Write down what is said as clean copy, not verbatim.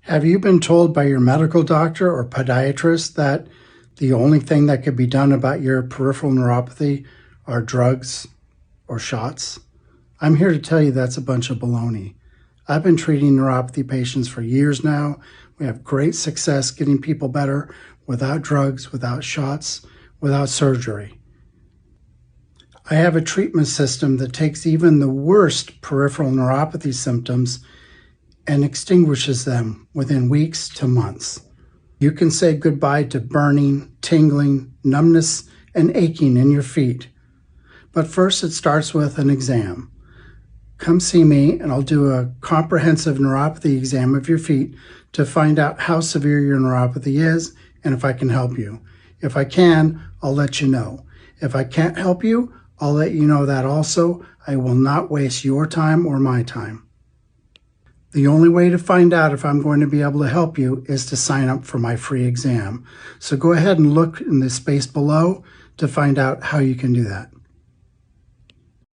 Have you been told by your medical doctor or podiatrist that the only thing that could be done about your peripheral neuropathy are drugs or shots? I'm here to tell you that's a bunch of baloney. I've been treating neuropathy patients for years now. We have great success getting people better without drugs, without shots, without surgery. I have a treatment system that takes even the worst peripheral neuropathy symptoms and extinguishes them within weeks to months. You can say goodbye to burning, tingling, numbness, and aching in your feet. But first it starts with an exam. Come see me and I'll do a comprehensive neuropathy exam of your feet to find out how severe your neuropathy is and if I can help you. If I can, I'll let you know. If I can't help you, I'll let you know that also. I will not waste your time or my time. The only way to find out if I'm going to be able to help you is to sign up for my free exam. So go ahead and look in the space below to find out how you can do that.